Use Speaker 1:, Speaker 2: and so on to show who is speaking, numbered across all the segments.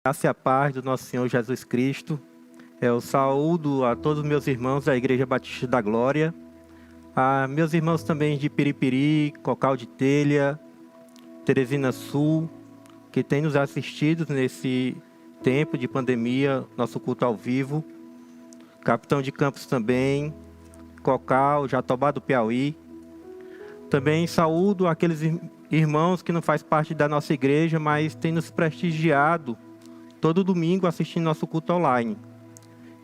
Speaker 1: Graça e a paz do nosso Senhor Jesus Cristo. Eu saúdo a todos os meus irmãos da Igreja Batista da Glória, a meus irmãos também de Piripiri, Cocal de Telha, Teresina Sul, que têm nos assistido nesse tempo de pandemia, nosso culto ao vivo. Capitão de Campos também, Cocal, Jatobá do Piauí. Também saúdo aqueles irmãos que não fazem parte da nossa igreja, mas têm nos prestigiado todo domingo assistindo nosso culto online.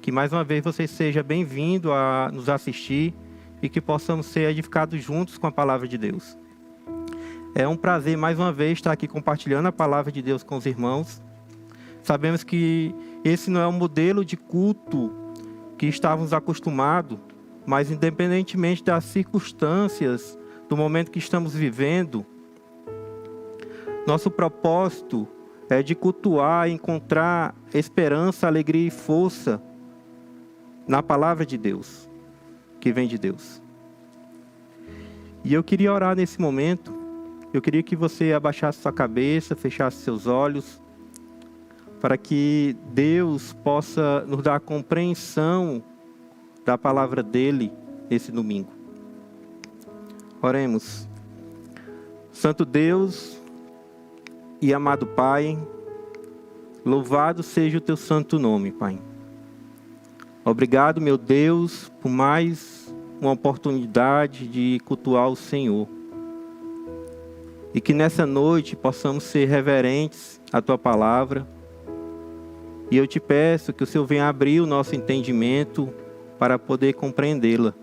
Speaker 1: Que mais uma vez você seja bem-vindo a nos assistir e que possamos ser edificados juntos com a palavra de Deus. É um prazer mais uma vez estar aqui compartilhando a palavra de Deus com os irmãos. Sabemos que esse não é o modelo de culto que estávamos acostumados, mas independentemente das circunstâncias, do momento que estamos vivendo, nosso propósito é de cultuar, encontrar esperança, alegria e força na palavra de Deus, que vem de Deus. E eu queria orar nesse momento. Eu queria que você abaixasse sua cabeça, fechasse seus olhos, para que Deus possa nos dar a compreensão da palavra dele esse domingo. Oremos. Santo Deus e amado Pai, louvado seja o teu santo nome, Pai. Obrigado, meu Deus, por mais uma oportunidade de cultuar o Senhor. E que nessa noite possamos ser reverentes à tua palavra. E eu te peço que o Senhor venha abrir o nosso entendimento para poder compreendê-la.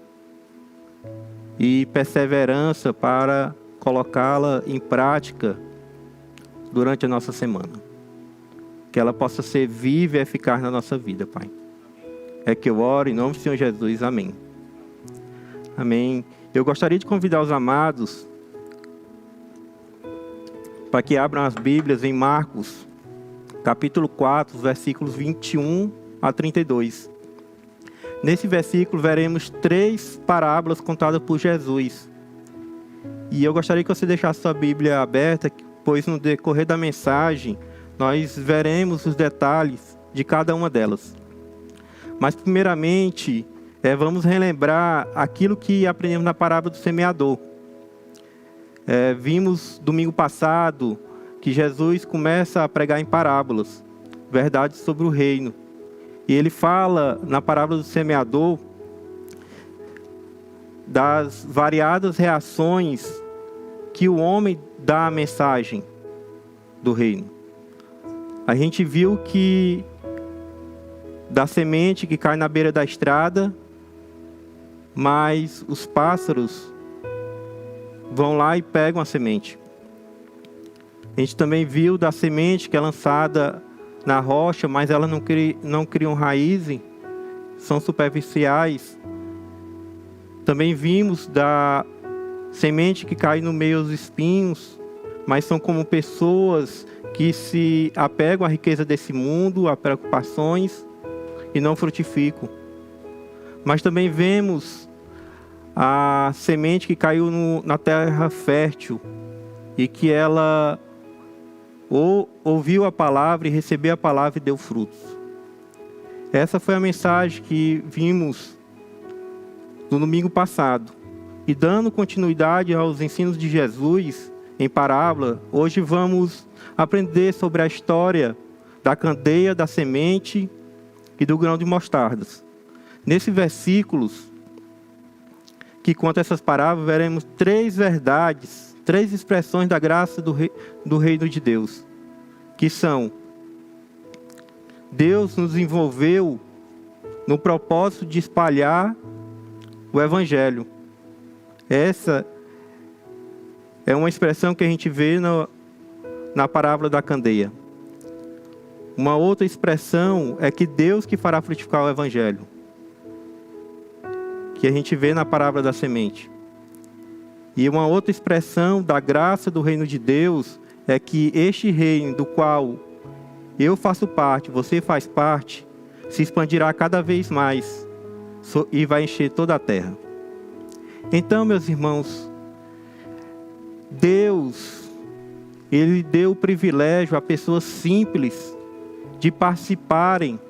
Speaker 1: E perseverança para colocá-la em prática durante a nossa semana. Que ela possa ser viva e eficaz na nossa vida, Pai. É que eu oro em nome do Senhor Jesus. Amém. Amém. Eu gostaria de convidar os amados para que abram as Bíblias em Marcos, capítulo 4, versículos 21 a 32. Nesse versículo veremos 3 parábolas contadas por Jesus. E eu gostaria que você deixasse sua Bíblia aberta, pois no decorrer da mensagem nós veremos os detalhes de cada uma delas. Mas primeiramente, vamos relembrar aquilo que aprendemos na parábola do semeador. Vimos domingo passado que Jesus começa a pregar em parábolas, verdades sobre o reino. E ele fala na parábola do semeador das variadas reações que o homem dá à mensagem do reino. A gente viu que da semente que cai na beira da estrada, mas os pássaros vão lá e pegam a semente. A gente também viu da semente que é lançada na rocha, mas elas não criam raízes, são superficiais. Também vimos da semente que cai no meio dos espinhos, mas são como pessoas que se apegam à riqueza desse mundo, a preocupações, e não frutificam. Mas também vemos a semente que caiu na terra fértil, e que ela ouviu a palavra e recebeu a palavra e deu frutos. Essa foi a mensagem que vimos no domingo passado. E dando continuidade aos ensinos de Jesus em parábola, hoje vamos aprender sobre a história da candeia, da semente e do grão de mostardas. Nesses versículos que contam essas parábolas, veremos 3 verdades, 3 expressões da graça do reino de Deus, que são: Deus nos envolveu no propósito de espalhar o Evangelho. Essa é uma expressão que a gente vê na parábola da candeia. Uma outra expressão é que Deus que fará frutificar o Evangelho, que a gente vê na parábola da semente. E uma outra expressão da graça do reino de Deus é que este reino do qual eu faço parte, você faz parte, se expandirá cada vez mais e vai encher toda a terra. Então, meus irmãos, Deus, Ele deu o privilégio a pessoas simples de participarem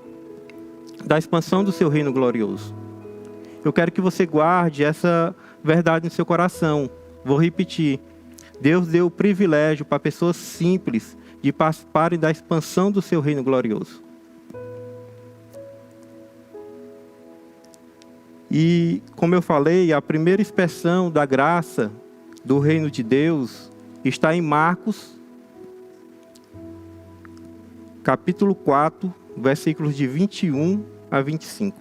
Speaker 1: da expansão do seu reino glorioso. Eu quero que você guarde essa verdade no seu coração. Vou repetir. Deus deu o privilégio para pessoas simples de participarem da expansão do seu reino glorioso. E, como eu falei, a primeira expressão da graça do reino de Deus está em Marcos, capítulo 4, versículos de 21 a 25.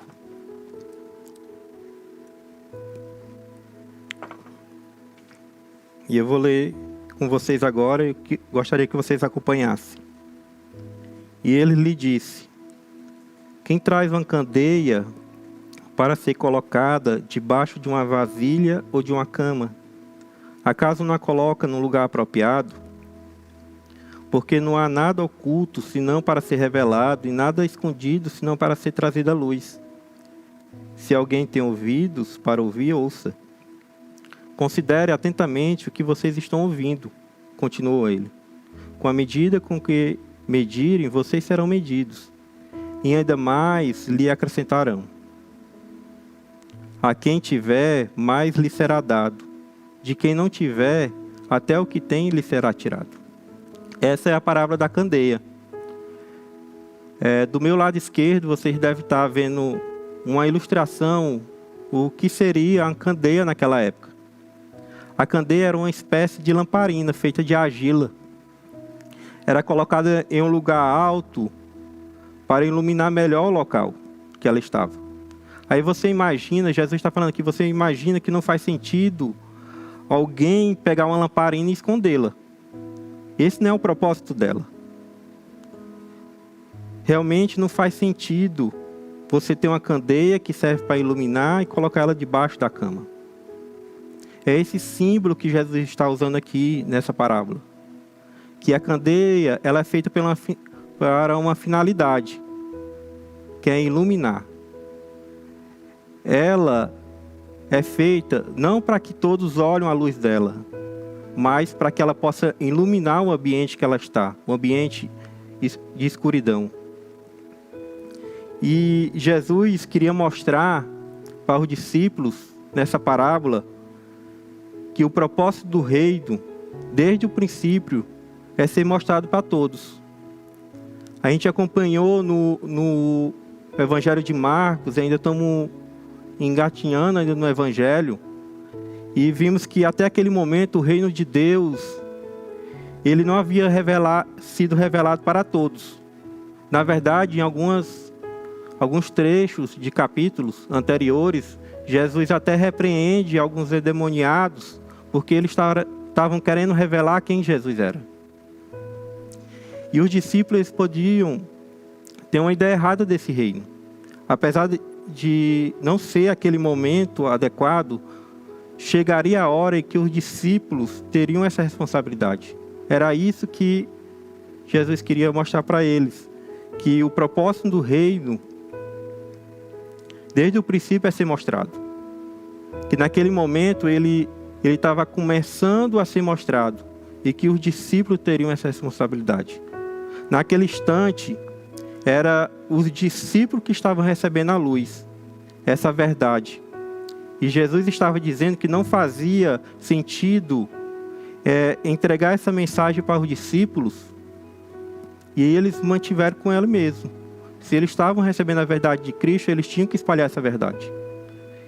Speaker 1: E eu vou ler com vocês agora, eu gostaria que vocês acompanhassem. E ele lhe disse: quem traz uma candeia para ser colocada debaixo de uma vasilha ou de uma cama, acaso não a coloca no lugar apropriado? Porque não há nada oculto senão para ser revelado, e nada escondido senão para ser trazido à luz. Se alguém tem ouvidos para ouvir, ouça. Considere atentamente o que vocês estão ouvindo, continuou ele. Com a medida com que medirem, vocês serão medidos, e ainda mais lhe acrescentarão. A quem tiver, mais lhe será dado. De quem não tiver, até o que tem lhe será tirado. Essa é a parábola da candeia. Do meu lado esquerdo, vocês devem estar vendo uma ilustração, o que seria a candeia naquela época. A candeia era uma espécie de lamparina feita de argila. Era colocada em um lugar alto para iluminar melhor o local que ela estava. Aí você imagina, Jesus está falando aqui, você imagina que não faz sentido alguém pegar uma lamparina e escondê-la. Esse não é o propósito dela. Realmente não faz sentido você ter uma candeia que serve para iluminar e colocar ela debaixo da cama. É esse símbolo que Jesus está usando aqui nessa parábola. Que a candeia, ela é feita para uma finalidade, que é iluminar. Ela é feita não para que todos olhem a luz dela, mas para que ela possa iluminar o ambiente que ela está, o ambiente de escuridão. E Jesus queria mostrar para os discípulos, nessa parábola, que o propósito do reino, desde o princípio, é ser mostrado para todos. A gente acompanhou no Evangelho de Marcos, ainda estamos engatinhando ainda no Evangelho, e vimos que até aquele momento o reino de Deus, ele não havia sido revelado para todos. Na verdade, em alguns trechos de capítulos anteriores, Jesus até repreende alguns endemoniados, porque eles estavam querendo revelar quem Jesus era. E os discípulos podiam ter uma ideia errada desse reino. Apesar de não ser aquele momento adequado, chegaria a hora em que os discípulos teriam essa responsabilidade. Era isso que Jesus queria mostrar para eles, que o propósito do reino, desde o princípio, é ser mostrado. Que naquele momento ele estava começando a ser mostrado, e que os discípulos teriam essa responsabilidade. Naquele instante, era os discípulos que estavam recebendo a luz, essa verdade. E Jesus estava dizendo que não fazia sentido entregar essa mensagem para os discípulos e eles mantiveram com ela mesmo. Se eles estavam recebendo a verdade de Cristo, eles tinham que espalhar essa verdade.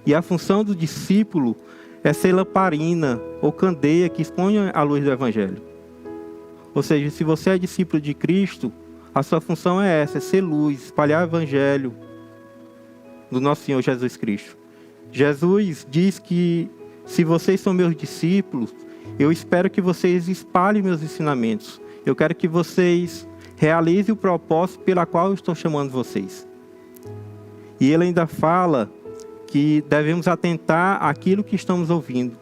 Speaker 1: E a função do discípulo é ser lamparina ou candeia que expõe a luz do Evangelho. Ou seja, se você é discípulo de Cristo, a sua função é essa, é ser luz, espalhar o Evangelho do nosso Senhor Jesus Cristo. Jesus diz que se vocês são meus discípulos, eu espero que vocês espalhem meus ensinamentos. Eu quero que vocês realizem o propósito pela qual eu estou chamando vocês. E ele ainda fala que devemos atentar àquilo que estamos ouvindo.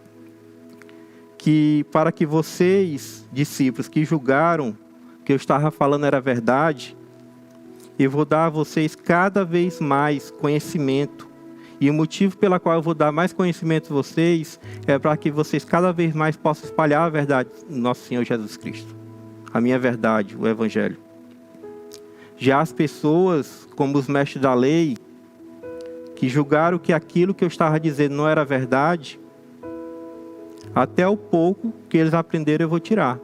Speaker 1: Que para que vocês, discípulos, que julgaram que eu estava falando era verdade, eu vou dar a vocês cada vez mais conhecimento. E o motivo pela qual eu vou dar mais conhecimento a vocês é para que vocês cada vez mais possam espalhar a verdade do nosso Senhor Jesus Cristo. A minha verdade, o Evangelho. Já as pessoas, como os mestres da lei, que julgaram que aquilo que eu estava dizendo não era verdade, até o pouco que eles aprenderam eu vou tirar.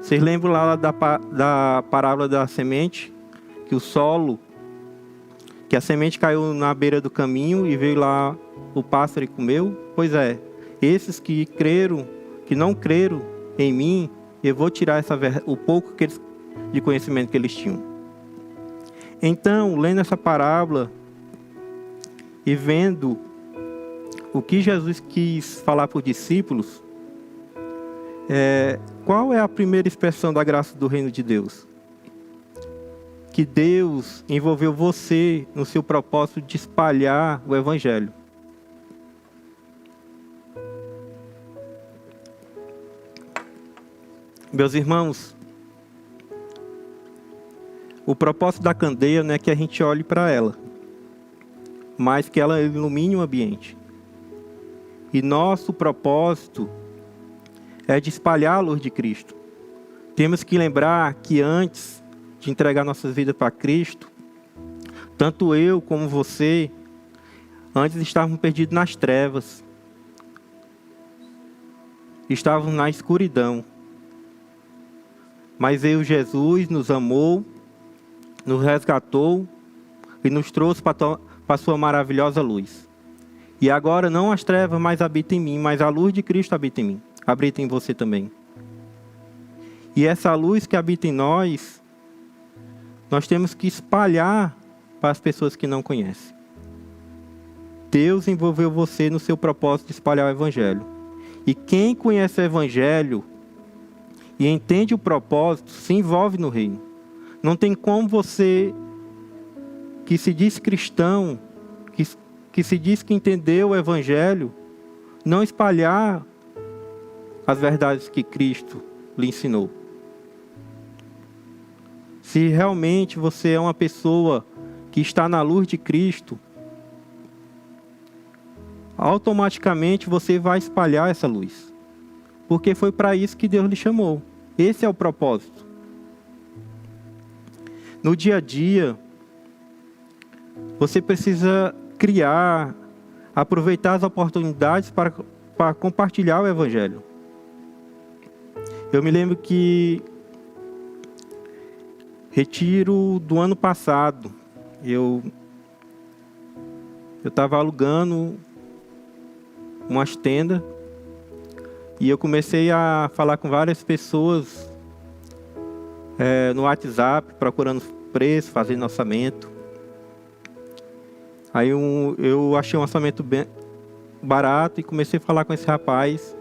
Speaker 1: Vocês lembram lá da parábola da semente? Que o solo, que a semente caiu na beira do caminho e veio lá o pássaro e comeu? Pois é, esses que creram, que não creram em mim, eu vou tirar o pouco de conhecimento que eles tinham. Então, lendo essa parábola e vendo o que Jesus quis falar para os discípulos, qual é a primeira expressão da graça do reino de Deus? Que Deus envolveu você no seu propósito de espalhar o Evangelho. Meus irmãos, o propósito da candeia não é que a gente olhe para ela, mas que ela ilumine o ambiente. E nosso propósito é de espalhar a luz de Cristo. Temos que lembrar que antes de entregar nossas vidas para Cristo, tanto eu como você, antes estávamos perdidos nas trevas. Estávamos na escuridão. Mas veio Jesus, nos amou, nos resgatou e nos trouxe para a sua maravilhosa luz. E agora não as trevas mais habitam em mim, mas a luz de Cristo habita em mim, habita em você também. E essa luz que habita em nós temos que espalhar para as pessoas que não conhecem. Deus envolveu você no seu propósito de espalhar o Evangelho. E quem conhece o Evangelho e entende o propósito, se envolve no reino. Não tem como você, que se diz cristão, que se diz que entendeu o Evangelho, não espalhar as verdades que Cristo lhe ensinou. Se realmente você é uma pessoa que está na luz de Cristo, automaticamente você vai espalhar essa luz. Porque foi para isso que Deus lhe chamou. Esse é o propósito. No dia a dia, você precisa criar, aproveitar as oportunidades para compartilhar o Evangelho. Eu me lembro que retiro do ano passado, eu estava alugando umas tendas e eu comecei a falar com várias pessoas no WhatsApp, procurando preço, fazendo orçamento. Aí eu achei um orçamento bem barato e comecei a falar com esse rapaz.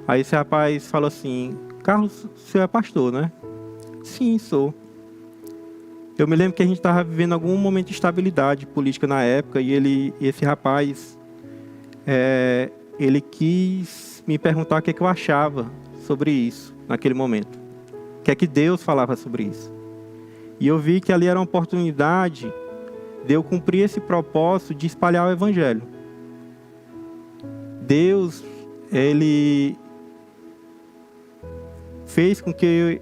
Speaker 1: Aí esse rapaz falou assim: Carlos, você é pastor, né? Sim, sou. Eu me lembro que a gente estava vivendo algum momento de instabilidade política na época e esse rapaz, ele quis me perguntar o que eu achava sobre isso naquele momento. O que é que Deus falava sobre isso. E eu vi que ali era uma oportunidade de eu cumprir esse propósito de espalhar o Evangelho. Deus, Ele fez com que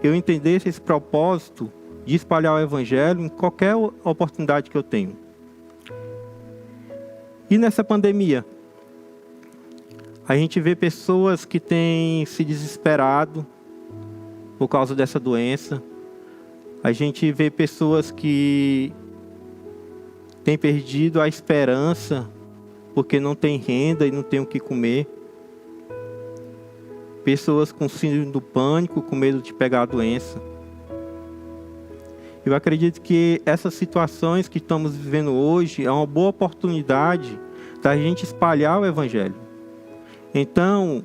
Speaker 1: eu entendesse esse propósito de espalhar o Evangelho em qualquer oportunidade que eu tenho. E nessa pandemia, a gente vê pessoas que têm se desesperado por causa dessa doença. A gente vê pessoas que têm perdido a esperança porque não tem renda e não tem o que comer. Pessoas com síndrome do pânico, com medo de pegar a doença. Eu acredito que essas situações que estamos vivendo hoje é uma boa oportunidade da gente espalhar o Evangelho. Então,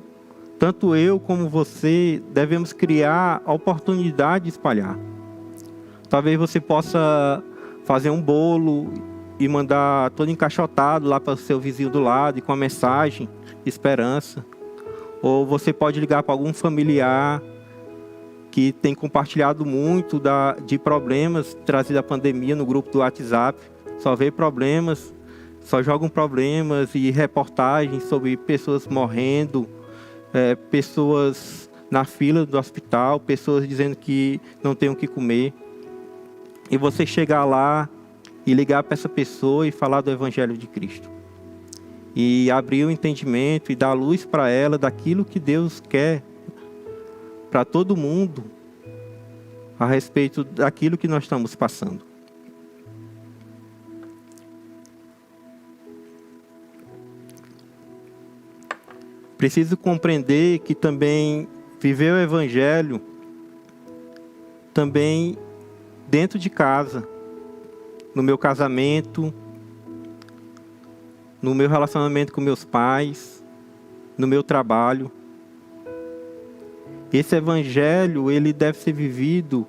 Speaker 1: tanto eu como você devemos criar a oportunidade de espalhar. Talvez você possa fazer um bolo e mandar todo encaixotado lá para o seu vizinho do lado e com a mensagem de esperança. Ou você pode ligar para algum familiar que tem compartilhado muito de problemas trazidos da pandemia no grupo do WhatsApp. Só vê problemas, só jogam problemas e reportagens sobre pessoas morrendo, pessoas na fila do hospital, pessoas dizendo que não têm o que comer. e você chegar lá e ligar para essa pessoa e falar do Evangelho de Cristo. E abrir o entendimento e dar luz para ela daquilo que Deus quer para todo mundo a respeito daquilo que nós estamos passando. Preciso compreender que também viver o Evangelho também dentro de casa, no meu casamento, no meu relacionamento com meus pais, no meu trabalho. Esse Evangelho, ele deve ser vivido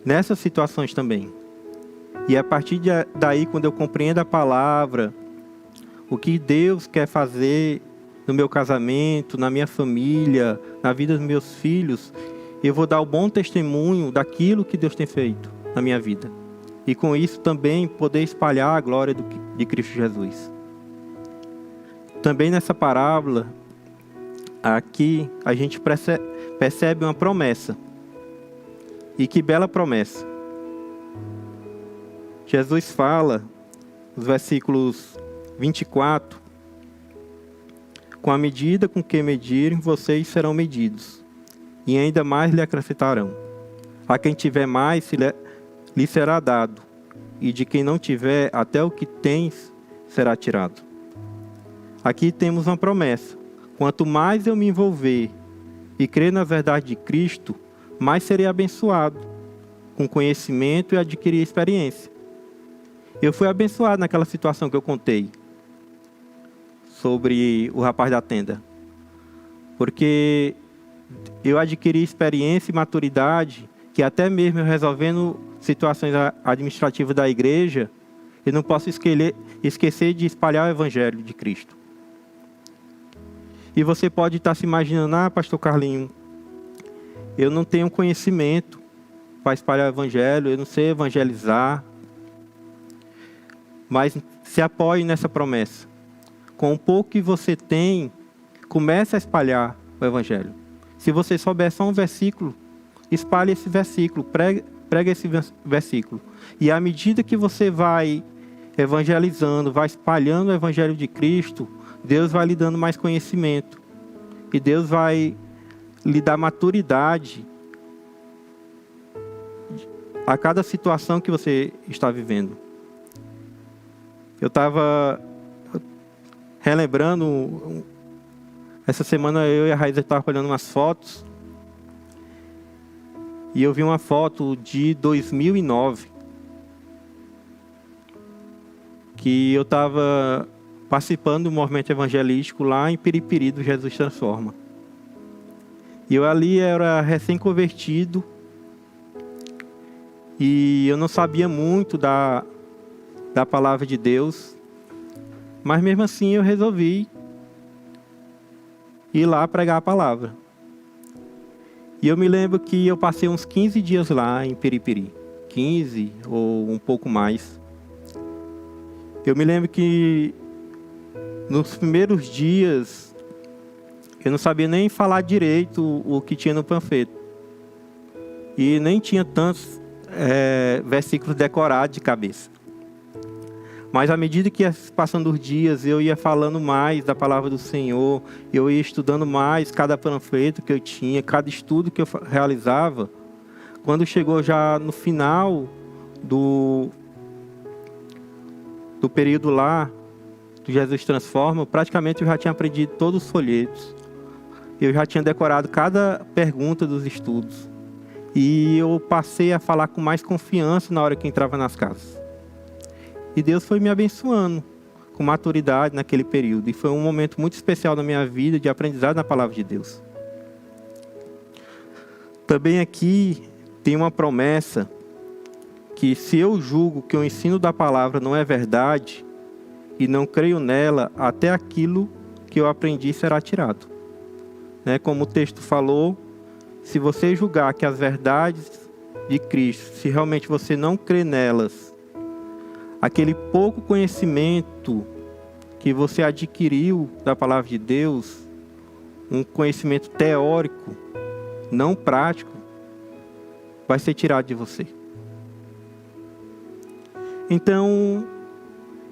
Speaker 1: nessas situações também. E a partir daí, quando eu compreendo a palavra, o que Deus quer fazer no meu casamento, na minha família, na vida dos meus filhos, eu vou dar o bom testemunho daquilo que Deus tem feito na minha vida. E com isso também poder espalhar a glória de Cristo Jesus. Também nessa parábola, aqui a gente percebe uma promessa. E que bela promessa. Jesus fala, nos versículos 24, com a medida com que medirem, vocês serão medidos, e ainda mais lhe acrescentarão. A quem tiver mais, lhe será dado, e de quem não tiver, até o que tens será tirado. Aqui temos uma promessa. Quanto mais eu me envolver e crer na verdade de Cristo, mais serei abençoado, com conhecimento e adquirir experiência. Eu fui abençoado naquela situação que eu contei, sobre o rapaz da tenda. Porque eu adquiri experiência e maturidade, que até mesmo eu resolvendo situações administrativas da igreja, eu não posso esquecer de espalhar o Evangelho de Cristo. E você pode estar se imaginando, pastor Carlinho, eu não tenho conhecimento para espalhar o Evangelho, eu não sei evangelizar. Mas se apoie nessa promessa. Com o pouco que você tem, comece a espalhar o Evangelho. Se você souber só um versículo, espalhe esse versículo, pregue esse versículo. E à medida que você vai evangelizando, vai espalhando o Evangelho de Cristo, Deus vai lhe dando mais conhecimento. E Deus vai lhe dar maturidade a cada situação que você está vivendo. Eu estava relembrando, essa semana eu e a Raíssa estavam olhando umas fotos, e eu vi uma foto de 2009, que eu estava participando do movimento evangelístico lá em Piripiri, do Jesus Transforma. E eu ali era recém-convertido, e eu não sabia muito da palavra de Deus, mas mesmo assim eu resolvi ir lá pregar a palavra. E eu me lembro que eu passei uns 15 dias lá em Piripiri, 15 ou um pouco mais. Eu me lembro que nos primeiros dias eu não sabia nem falar direito o que tinha no panfleto, e nem tinha tantos versículos decorados de cabeça. Mas à medida que ia passando os dias, eu ia falando mais da palavra do Senhor, eu ia estudando mais cada panfleto que eu tinha, cada estudo que eu realizava. Quando chegou já no final do período lá, do Jesus Transforma, praticamente eu já tinha aprendido todos os folhetos. Eu já tinha decorado cada pergunta dos estudos. E eu passei a falar com mais confiança na hora que entrava nas casas. E Deus foi me abençoando com maturidade naquele período. E foi um momento muito especial na minha vida de aprendizado na palavra de Deus. Também aqui tem uma promessa que se eu julgo que o ensino da palavra não é verdade e não creio nela, até aquilo que eu aprendi será tirado. Como o texto falou, se você julgar que as verdades de Cristo, se realmente você não crê nelas, aquele pouco conhecimento que você adquiriu da palavra de Deus, um conhecimento teórico, não prático, vai ser tirado de você. Então,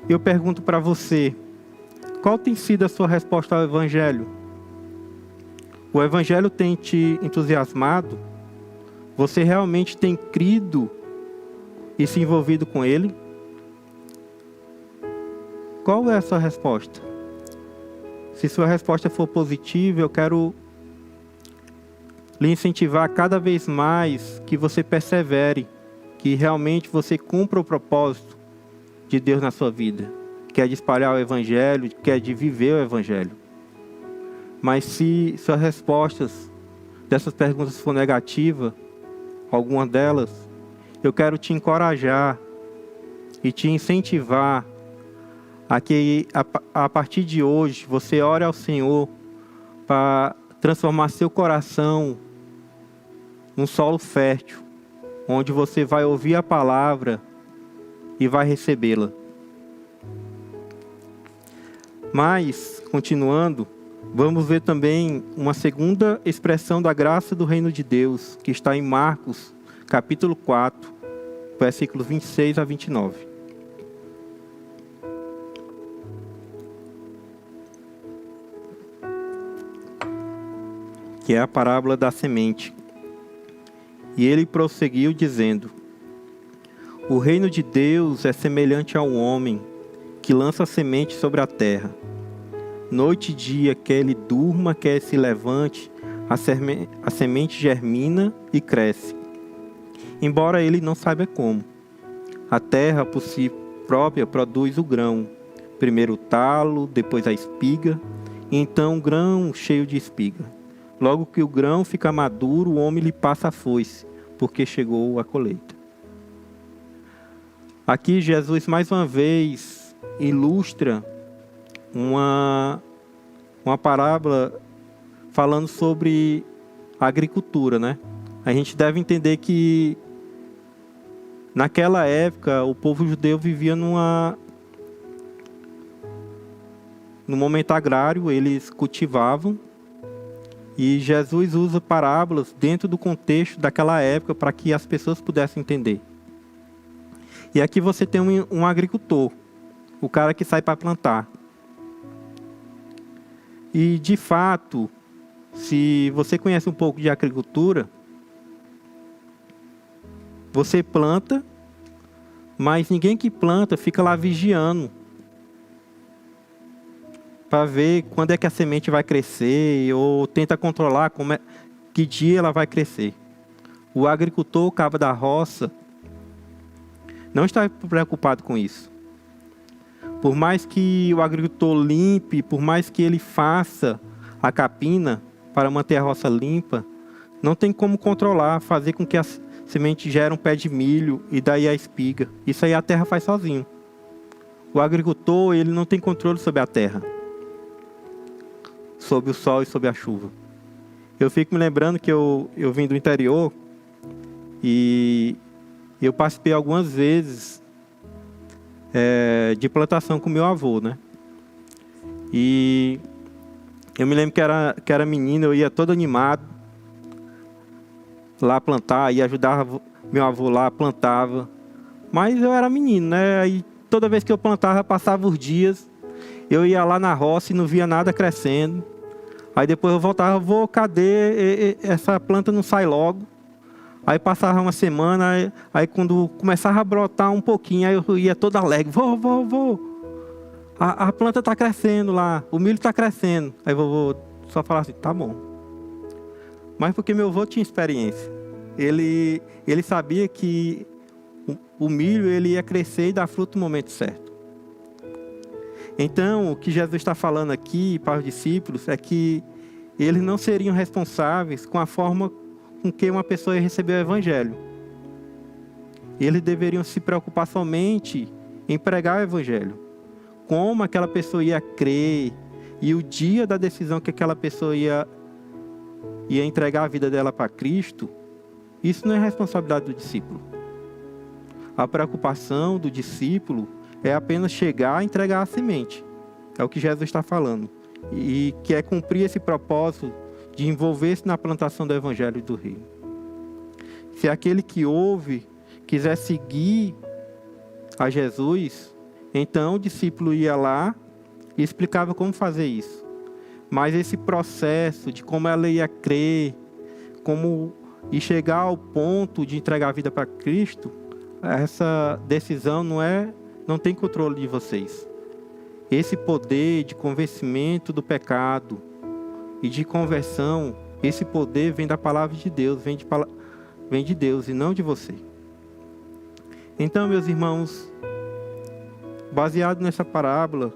Speaker 1: eu pergunto para você, qual tem sido a sua resposta ao Evangelho? O Evangelho tem te entusiasmado? Você realmente tem crido e se envolvido com ele? Qual é a sua resposta? Se sua resposta for positiva, eu quero lhe incentivar cada vez mais que você persevere, que realmente você cumpra o propósito de Deus na sua vida, que é de espalhar o Evangelho, que é de viver o Evangelho. Mas se suas respostas dessas perguntas for negativa, alguma delas, eu quero te encorajar e te incentivar a que a partir de hoje você ore ao Senhor para transformar seu coração num solo fértil, onde você vai ouvir a palavra e vai recebê-la. Mas, continuando, vamos ver também uma segunda expressão da graça do reino de Deus, que está em Marcos, capítulo 4, versículos 26 a 29. Que é a parábola da semente. E ele prosseguiu dizendo: o reino de Deus é semelhante a um homem que lança a semente sobre a terra. Noite e dia, quer ele durma, quer se levante, a semente germina e cresce, embora ele não saiba como. A terra, por si própria, produz o grão, primeiro o talo, depois a espiga, e então o grão cheio de espiga. Logo que o grão fica maduro, o homem lhe passa a foice, porque chegou a colheita. Aqui Jesus mais uma vez ilustra uma parábola falando sobre a agricultura, né? A gente deve entender que naquela época o povo judeu vivia no momento agrário, eles cultivavam. E Jesus usa parábolas dentro do contexto daquela época para que as pessoas pudessem entender. E aqui você tem um agricultor, o cara que sai para plantar. E de fato, se você conhece um pouco de agricultura, você planta, mas ninguém que planta fica lá vigiando para ver quando é que a semente vai crescer, ou tenta controlar que dia ela vai crescer. O agricultor, o cabo da roça, não está preocupado com isso. Por mais que o agricultor limpe, por mais que ele faça a capina para manter a roça limpa, não tem como controlar, fazer com que a semente gere um pé de milho e daí a espiga. Isso aí a terra faz sozinho. O agricultor, ele não tem controle sobre a terra, sobre o sol e sobre a chuva. Eu fico me lembrando que eu vim do interior e eu participei algumas vezes de plantação com meu avô, né? E eu me lembro que era menino, eu ia todo animado lá plantar, ia ajudar meu avô lá, plantava. Mas eu era menino, né? Aí toda vez que eu plantava, passava os dias, eu ia lá na roça e não via nada crescendo. Aí depois eu voltava, cadê? Essa planta não sai logo. Aí passava uma semana, aí quando começava a brotar um pouquinho, aí eu ia todo alegre. Vou. A planta está crescendo lá, o milho está crescendo. Aí vovô só falava assim, tá bom. Mas porque meu avô tinha experiência. Ele sabia que o milho ele ia crescer e dar fruto no momento certo. Então, o que Jesus está falando aqui para os discípulos é que eles não seriam responsáveis com a forma com que uma pessoa ia receber o Evangelho. Eles deveriam se preocupar somente em pregar o Evangelho. Como aquela pessoa ia crer e o dia da decisão que aquela pessoa ia entregar a vida dela para Cristo, isso não é responsabilidade do discípulo. A preocupação do discípulo é apenas chegar e entregar a semente. É o que Jesus está falando. E que é cumprir esse propósito de envolver-se na plantação do Evangelho do Reino. Se aquele que ouve quiser seguir a Jesus, então o discípulo ia lá e explicava como fazer isso. Mas esse processo de como ela ia crer, e chegar ao ponto de entregar a vida para Cristo, essa decisão não tem controle de vocês. Esse poder de convencimento do pecado e de conversão, esse poder vem da palavra de Deus, vem de Deus e não de você. Então, meus irmãos, baseado nessa parábola,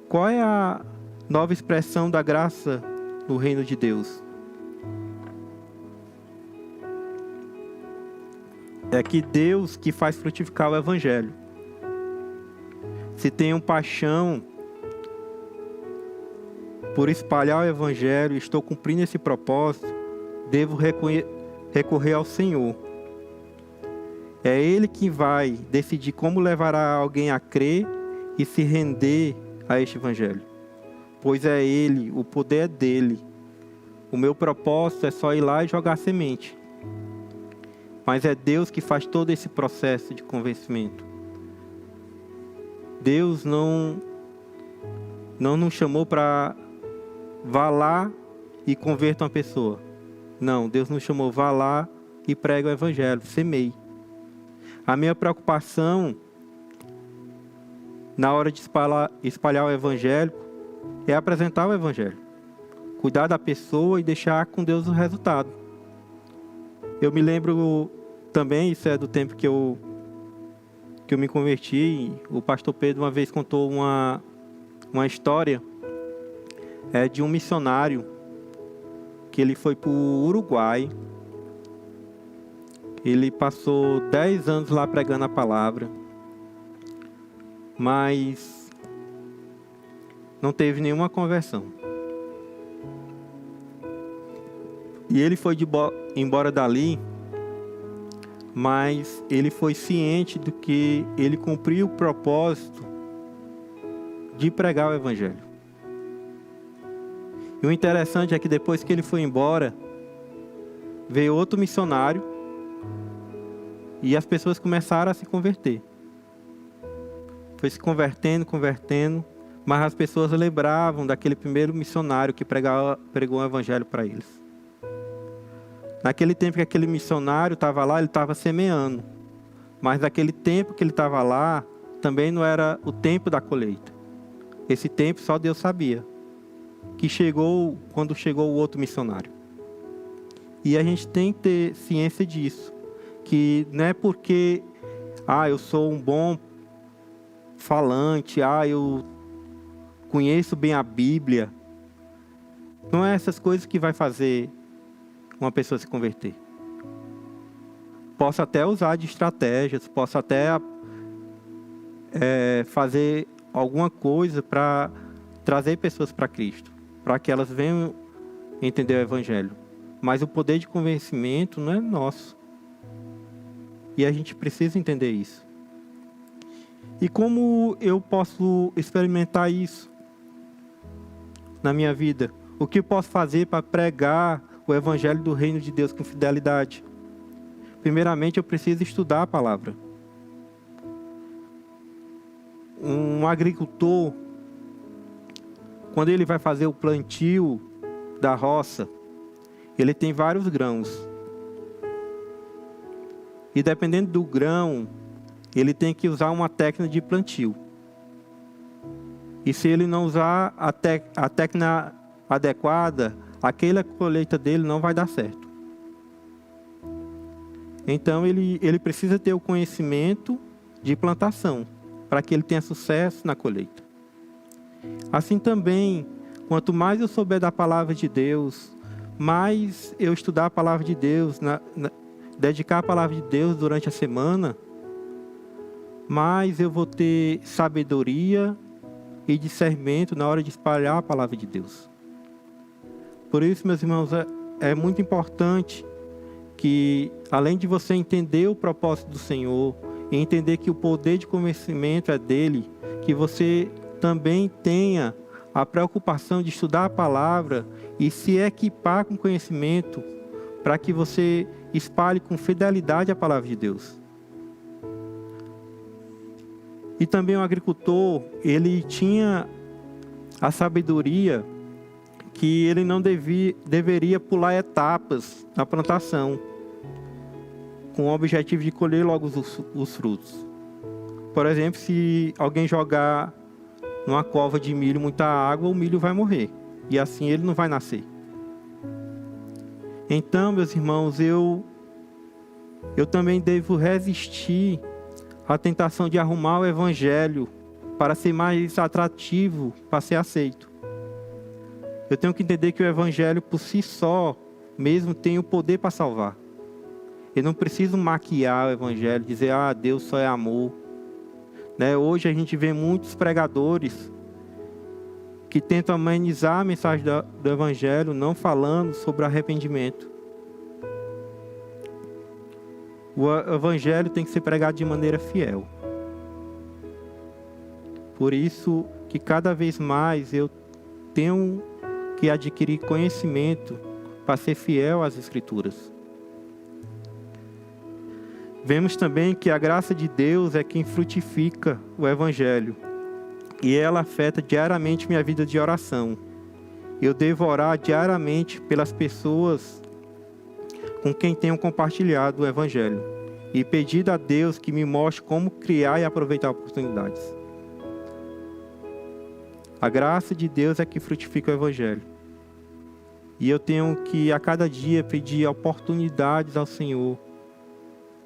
Speaker 1: qual é a nova expressão da graça no reino de Deus? É que Deus que faz frutificar o Evangelho. Se tenho paixão por espalhar o Evangelho, estou cumprindo esse propósito, devo recorrer ao Senhor. É Ele que vai decidir como levará alguém a crer e se render a este Evangelho. Pois é Ele, o poder é dele. O meu propósito é só ir lá e jogar semente. Mas é Deus que faz todo esse processo de convencimento. Deus não nos chamou para vá lá e converta uma pessoa. Não, Deus nos chamou, vá lá e prega o Evangelho, semeie. A minha preocupação na hora de espalhar o Evangelho é apresentar o Evangelho. Cuidar da pessoa e deixar com Deus o resultado. Eu me lembro também, isso é do tempo que eu me converti, o pastor Pedro uma vez contou uma história de um missionário que ele foi para o Uruguai. Ele passou 10 anos lá pregando a palavra, mas não teve nenhuma conversão. E ele foi embora dali, mas ele foi ciente do que ele cumpriu o propósito de pregar o Evangelho. E o interessante é que depois que ele foi embora, veio outro missionário e as pessoas começaram a se converter. Foi se convertendo, mas as pessoas lembravam daquele primeiro missionário que pregou o Evangelho para eles. Naquele tempo que aquele missionário estava lá, ele estava semeando. Mas naquele tempo que ele estava lá, também não era o tempo da colheita. Esse tempo só Deus sabia. Que chegou quando chegou o outro missionário. E a gente tem que ter ciência disso. Que não é porque eu sou um bom falante, eu conheço bem a Bíblia. Não é essas coisas que vai fazer uma pessoa se converter. Posso até usar de estratégias, posso até fazer alguma coisa para trazer pessoas para Cristo, para que elas venham entender o Evangelho. Mas o poder de convencimento não é nosso. E a gente precisa entender isso. E como eu posso experimentar isso na minha vida? O que eu posso fazer para pregar o Evangelho do Reino de Deus com fidelidade? Primeiramente, eu preciso estudar a palavra. Um agricultor, quando ele vai fazer o plantio da roça, ele tem vários grãos. E dependendo do grão, ele tem que usar uma técnica de plantio. E se ele não usar a técnica adequada, aquela colheita dele não vai dar certo. Então ele precisa ter o conhecimento de plantação, para que ele tenha sucesso na colheita. Assim também, quanto mais eu souber da palavra de Deus, mais eu estudar a palavra de Deus, dedicar a palavra de Deus durante a semana, mais eu vou ter sabedoria e discernimento na hora de espalhar a palavra de Deus. Por isso, meus irmãos, é muito importante que, além de você entender o propósito do Senhor e entender que o poder de convencimento é dele, que você também tenha a preocupação de estudar a palavra e se equipar com conhecimento para que você espalhe com fidelidade a palavra de Deus. E também o agricultor, ele tinha a sabedoria que ele não deveria pular etapas na plantação, com o objetivo de colher logo os frutos. Por exemplo, se alguém jogar numa cova de milho muita água, o milho vai morrer, e assim ele não vai nascer. Então, meus irmãos, eu também devo resistir à tentação de arrumar o evangelho para ser mais atrativo, para ser aceito. Eu tenho que entender que o evangelho por si só mesmo tem o poder para salvar. Eu não preciso maquiar o evangelho, dizer, Deus só é amor. Né? Hoje a gente vê muitos pregadores que tentam amenizar a mensagem do evangelho, não falando sobre arrependimento. O evangelho tem que ser pregado de maneira fiel. Por isso que cada vez mais eu tenho que adquirir conhecimento para ser fiel às Escrituras. Vemos também que a graça de Deus é quem frutifica o evangelho. E ela afeta diariamente minha vida de oração. Eu devo orar diariamente pelas pessoas com quem tenho compartilhado o evangelho. E pedir a Deus que me mostre como criar e aproveitar oportunidades. A graça de Deus é que frutifica o evangelho. E eu tenho que a cada dia pedir oportunidades ao Senhor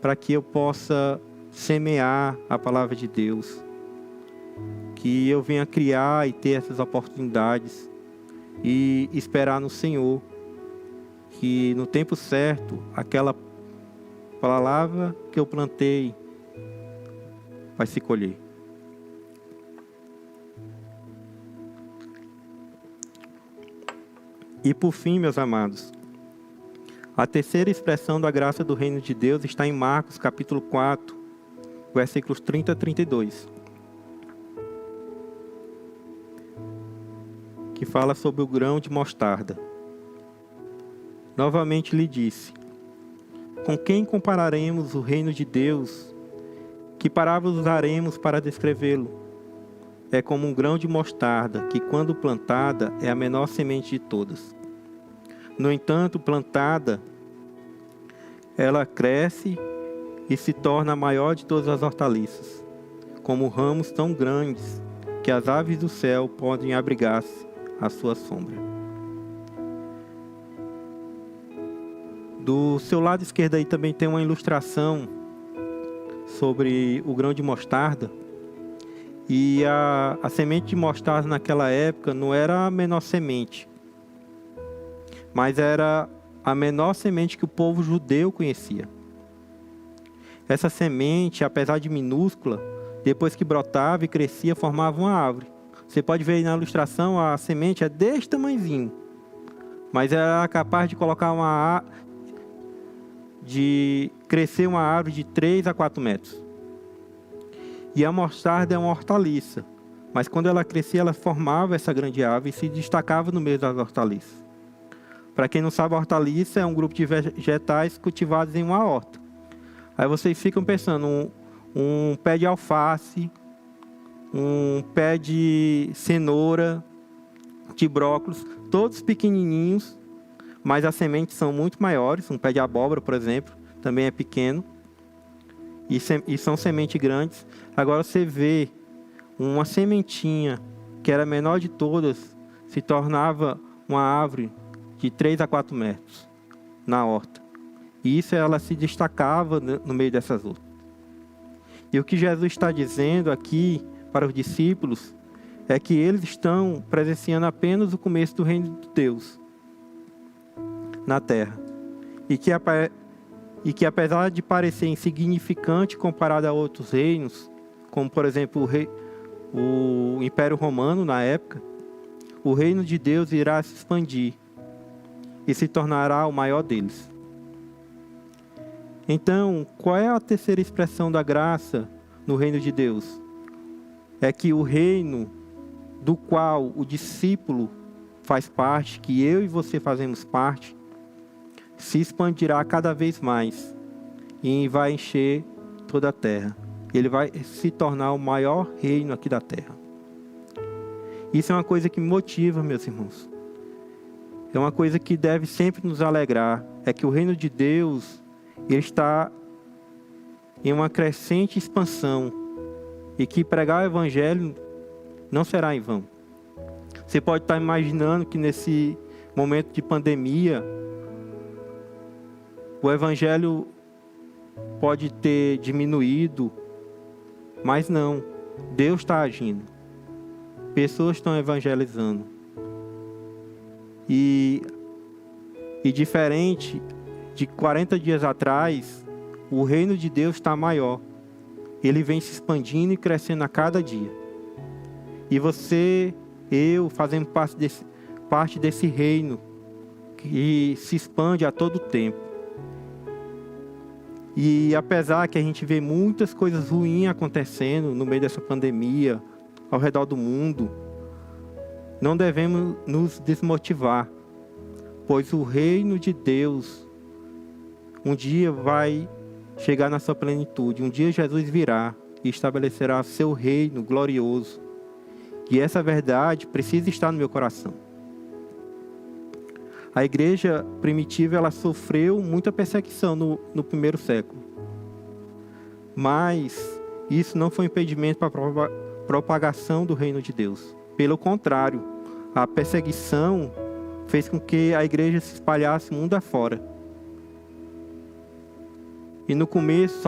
Speaker 1: para que eu possa semear a palavra de Deus. Que eu venha criar e ter essas oportunidades e esperar no Senhor que no tempo certo aquela palavra que eu plantei vai se colher. E por fim, meus amados, a terceira expressão da graça do reino de Deus está em Marcos capítulo 4, versículos 30 a 32. Que fala sobre o grão de mostarda. Novamente lhe disse: com quem compararemos o reino de Deus? Que parábola usaremos para descrevê-lo? É como um grão de mostarda, que quando plantada é a menor semente de todas. No entanto, plantada, ela cresce e se torna a maior de todas as hortaliças, como ramos tão grandes que as aves do céu podem abrigar-se à sua sombra. Do seu lado esquerdo aí também tem uma ilustração sobre o grão de mostarda. E a semente de mostarda naquela época não era a menor semente, mas era a menor semente que o povo judeu conhecia. Essa semente, apesar de minúscula, depois que brotava e crescia, formava uma árvore. Você pode ver aí na ilustração, a semente é desse tamanhozinho, mas era capaz de crescer uma árvore de 3 a 4 metros. E a mostarda é uma hortaliça, mas quando ela crescia, ela formava essa grande árvore e se destacava no meio das hortaliças. Para quem não sabe, a hortaliça é um grupo de vegetais cultivados em uma horta. Aí vocês ficam pensando, um pé de alface, um pé de cenoura, de brócolis, todos pequenininhos, mas as sementes são muito maiores. Um pé de abóbora, por exemplo, também é pequeno. E são sementes grandes. Agora você vê uma sementinha que era a menor de todas, se tornava uma árvore de 3 a 4 metros na horta. E isso ela se destacava no meio dessas outras. E o que Jesus está dizendo aqui para os discípulos é que eles estão presenciando apenas o começo do reino de Deus na terra. E que apesar de parecer insignificante comparado a outros reinos, como por exemplo o Império Romano na época, o reino de Deus irá se expandir e se tornará o maior deles. Então, qual é a terceira expressão da graça no reino de Deus? É que o reino do qual o discípulo faz parte, que eu e você fazemos parte, se expandirá cada vez mais e vai encher toda a terra. Ele vai se tornar o maior reino aqui da terra. Isso é uma coisa que me motiva, meus irmãos. É uma coisa que deve sempre nos alegrar. É que o reino de Deus, ele está em uma crescente expansão. E que pregar o evangelho não será em vão. Você pode estar imaginando que nesse momento de pandemia, o evangelho pode ter diminuído, mas não. Deus está agindo. Pessoas estão evangelizando. E diferente de 40 dias atrás, o reino de Deus está maior. Ele vem se expandindo e crescendo a cada dia. E você, eu, fazemos parte desse reino que se expande a todo tempo. E apesar que a gente vê muitas coisas ruins acontecendo no meio dessa pandemia, ao redor do mundo, não devemos nos desmotivar, pois o reino de Deus um dia vai chegar na sua plenitude. Um dia Jesus virá e estabelecerá seu reino glorioso. E essa verdade precisa estar no meu coração. A igreja primitiva, ela sofreu muita perseguição no primeiro século. Mas isso não foi impedimento para a propagação do reino de Deus. Pelo contrário, a perseguição fez com que a igreja se espalhasse mundo afora. E no começo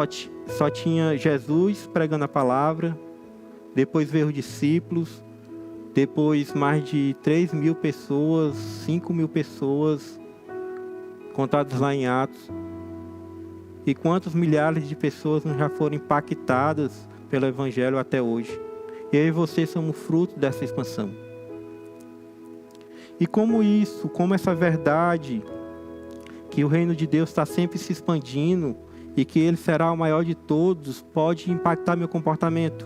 Speaker 1: só tinha Jesus pregando a palavra, depois veio os discípulos, depois mais de 3.000 pessoas, 5.000 pessoas, contadas lá em Atos. E quantos milhares de pessoas não já foram impactadas pelo Evangelho até hoje. Eu e você somos fruto dessa expansão. E como essa verdade, que o reino de Deus está sempre se expandindo, e que Ele será o maior de todos, pode impactar meu comportamento.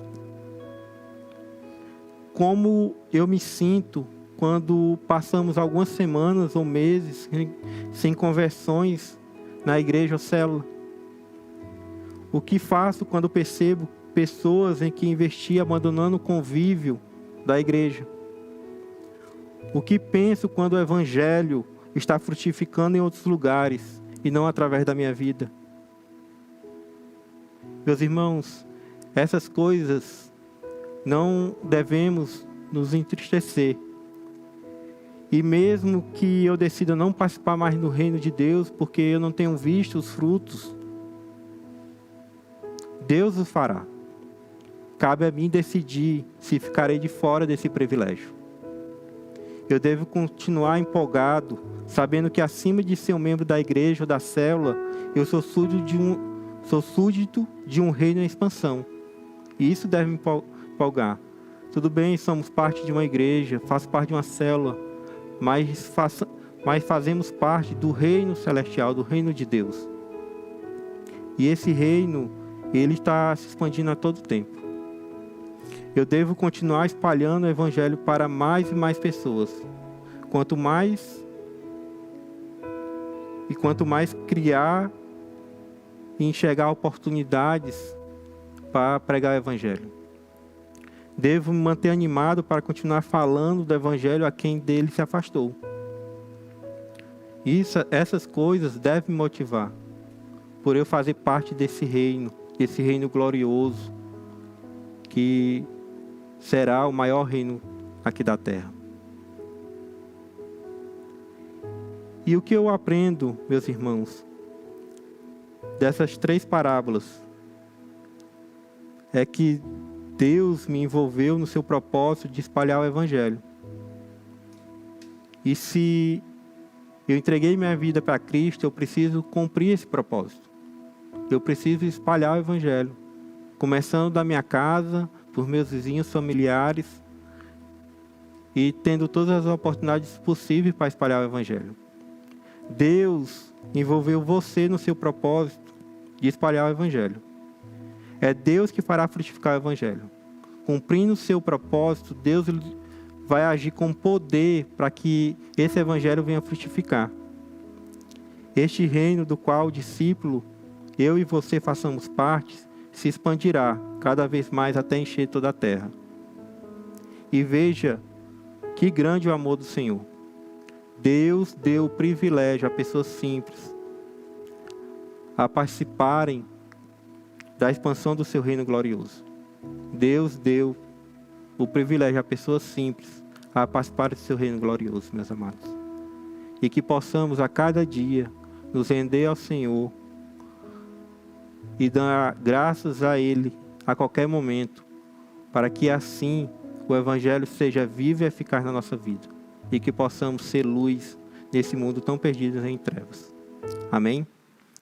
Speaker 1: Como eu me sinto quando passamos algumas semanas ou meses sem conversões na igreja ou célula? O que faço quando percebo pessoas em que investi abandonando o convívio da igreja? O que penso quando o evangelho está frutificando em outros lugares e não através da minha vida? Meus irmãos, essas coisas não devemos nos entristecer. E mesmo que eu decida não participar mais do reino de Deus, porque eu não tenho visto os frutos, Deus os fará. Cabe a mim decidir se ficarei de fora desse privilégio. Eu devo continuar empolgado, sabendo que acima de ser um membro da igreja ou da célula, eu sou súdito de um reino em expansão. E isso deve me empolgar. Tudo bem, somos parte de uma igreja, faço parte de uma célula, mas fazemos parte do reino celestial, do reino de Deus. E esse reino, ele está se expandindo a todo tempo. Eu devo continuar espalhando o evangelho para mais e mais pessoas. Quanto mais criar e enxergar oportunidades para pregar o evangelho. Devo me manter animado para continuar falando do evangelho a quem dele se afastou. Essas coisas devem me motivar, por eu fazer parte desse reino glorioso, que será o maior reino aqui da terra. E o que eu aprendo, meus irmãos, dessas 3 parábolas, é que Deus me envolveu no seu propósito de espalhar o evangelho. E se eu entreguei minha vida para Cristo, eu preciso cumprir esse propósito. Eu preciso espalhar o evangelho, começando da minha casa, por meus vizinhos, familiares, e tendo todas as oportunidades possíveis para espalhar o evangelho. Deus envolveu você no seu propósito de espalhar o evangelho. É Deus que fará frutificar o evangelho. Cumprindo o seu propósito, Deus vai agir com poder para que esse evangelho venha frutificar. Este reino do qual o discípulo, eu e você façamos parte, se expandirá cada vez mais até encher toda a terra. E veja que grande o amor do Senhor. Deus deu o privilégio a pessoas simples a participarem da expansão do seu reino glorioso. Deus deu o privilégio a pessoas simples a participar do seu reino glorioso, meus amados. E que possamos a cada dia nos render ao Senhor e dar graças a Ele a qualquer momento, para que assim o Evangelho seja vivo e eficaz na nossa vida e que possamos ser luz nesse mundo tão perdido em trevas. Amém?